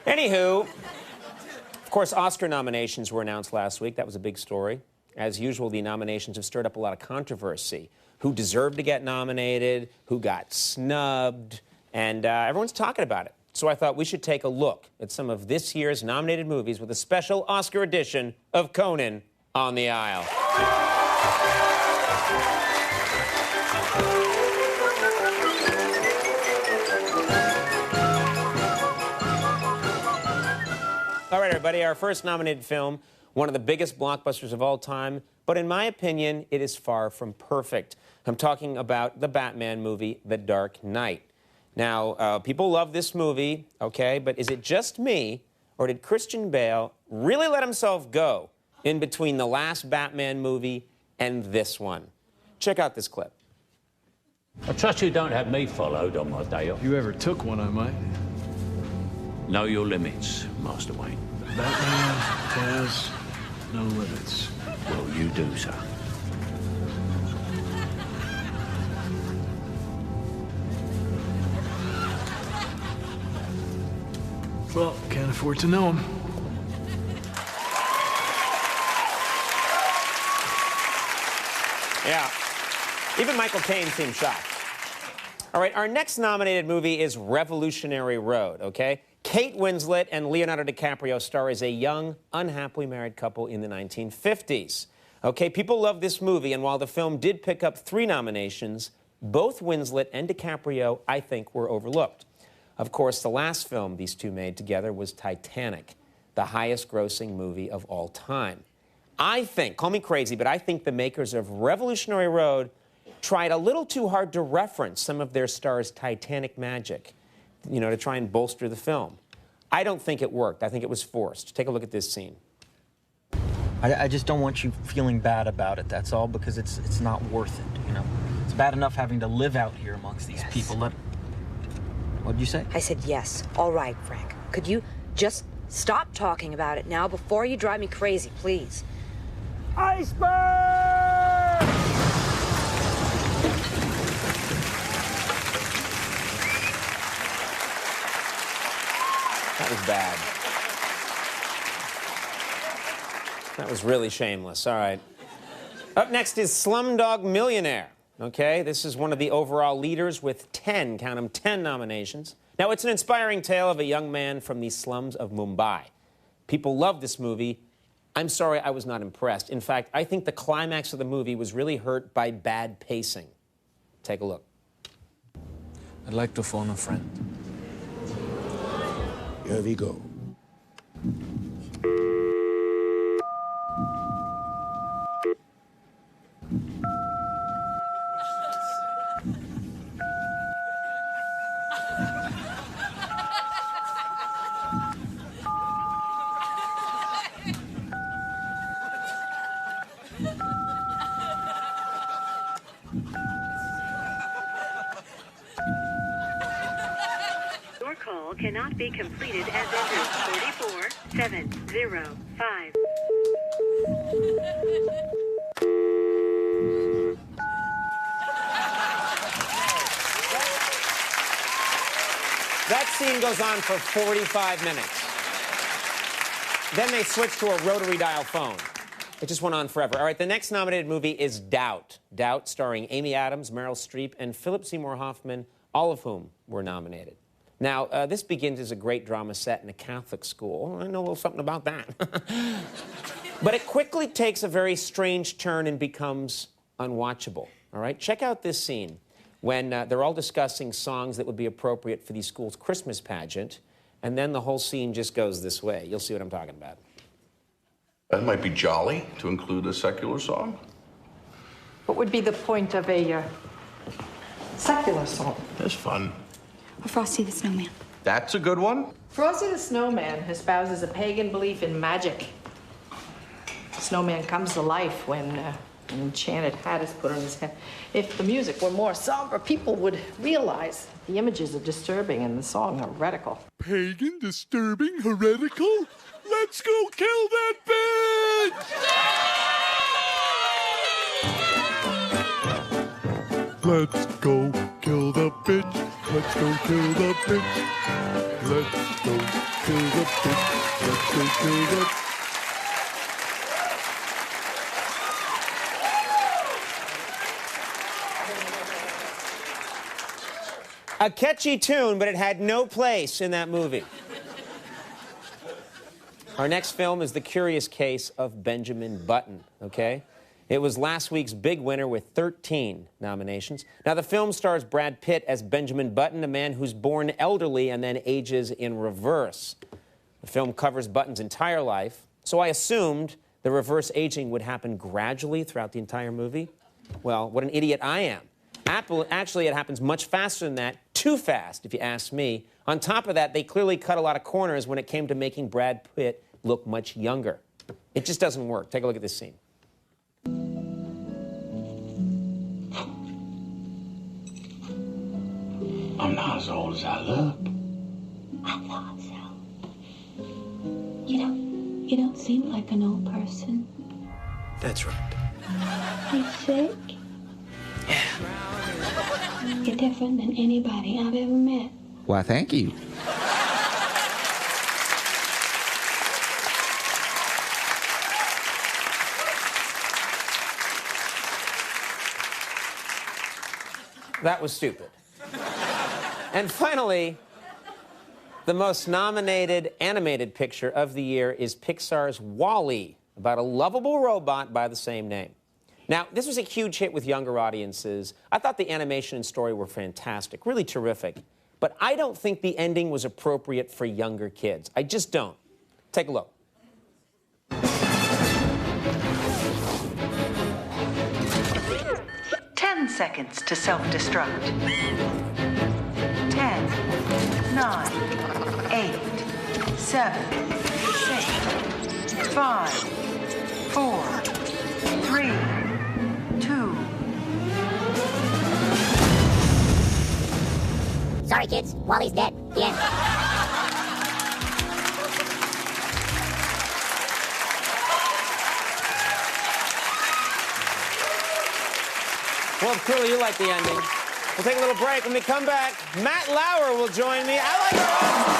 Anywho, of course, Oscar nominations were announced last week. That was a big story. As usual, the nominations have stirred up a lot of controversy. Who deserved to get nominated, who got snubbed, and everyone's talking about it. So I thought we should take a look at some of this year's nominated movies with a special Oscar edition of Conan on the Aisle. All right, everybody, our first nominated film, one of the biggest blockbusters of all time, but in my opinion, it is far from perfect. I'm talking about the Batman movie, The Dark Knight. Now, people love this movie, okay, but is it just me, or did Christian Bale really let himself go in between the last Batman movie and this one? Check out this clip. I trust you don't have me followed on my day off. If you ever took one, I might. Know your limits, Master Wayne. Batman has no limits. Well, you do, sir. Well, can't afford to know him. Yeah. Even Michael Caine seemed shocked. All right, our next nominated movie is Revolutionary Road, okay? Kate Winslet and Leonardo DiCaprio star as a young, unhappily married couple in the 1950s. Okay, people love this movie, and while the film did pick up 3 nominations, both Winslet and DiCaprio, I think, were overlooked. Of course, the last film these two made together was Titanic, the highest-grossing movie of all time. I think, call me crazy, but I think the makers of Revolutionary Road tried a little too hard to reference some of their stars' Titanic magic, you know, to try and bolster the film. I don't think it worked. I think it was forced. Take a look at this scene. I just don't want you feeling bad about it, that's all, because it's not worth it, you know? It's bad enough having to live out here amongst these people. What'd you say? I said yes. All right, Frank. Could you just stop talking about it now before you drive me crazy, please? Iceberg! That was bad. That was really shameless. All right. Up next is Slumdog Millionaire. Okay, this is one of the overall leaders with 10, count them, 10 nominations. Now, it's an inspiring tale of a young man from the slums of Mumbai. People love this movie. I'm sorry, I was not impressed. In fact, I think the climax of the movie was really hurt by bad pacing. Take a look. I'd like to phone a friend. Here we go. Your call cannot be completed as entered 44705. That scene goes on for 45 minutes. Then they switch to a rotary dial phone. It just went on forever. All right, the next nominated movie is Doubt. Doubt, starring Amy Adams, Meryl Streep, and Philip Seymour Hoffman, all of whom were nominated. Now, this begins as a great drama set in a Catholic school. I know a little something about that. But it quickly takes a very strange turn and becomes unwatchable. All right, check out this scene when they're all discussing songs that would be appropriate for the school's Christmas pageant, and then the whole scene just goes this way. You'll see what I'm talking about. That might be jolly to include a secular song. What would be the point of a secular song? That's fun. Or Frosty the Snowman. That's a good one. Frosty the Snowman espouses a pagan belief in magic. The snowman comes to life when an enchanted hat is put on his head. If the music were more somber, people would realize the images are disturbing and the song heretical. Pagan, disturbing, heretical? Let's go kill that bitch! Let's go kill the bitch. Let's go kill the bitch. Let's go kill the Let's go kill them. A catchy tune, but it had no place in that movie. Our next film is The Curious Case of Benjamin Button, okay? It was last week's big winner with 13 nominations. Now, the film stars Brad Pitt as Benjamin Button, a man who's born elderly and then ages in reverse. The film covers Button's entire life, so I assumed the reverse aging would happen gradually throughout the entire movie. Well, what an idiot I am. Actually, it happens much faster than that, too fast, if you ask me. On top of that, they clearly cut a lot of corners when it came to making Brad Pitt look much younger. It just doesn't work. Take a look at this scene. I'm not as old as I look. I thought so. You don't seem like an old person. That's right. Are you sick? You're different than anybody I've ever met. Why, thank you. That was stupid. And finally, the most nominated animated picture of the year is Pixar's WALL-E, about a lovable robot by the same name. Now, this was a huge hit with younger audiences. I thought the animation and story were fantastic, really terrific. But I don't think the ending was appropriate for younger kids. I just don't. Take a look. 10 seconds to self-destruct. 10, 9, 8, 7, 6, 5, 4, 3, 2. Sorry, kids. Wally's dead. The end. Well, clearly you like the ending. We'll take a little break. When we come back, Matt Lauer will join me. I like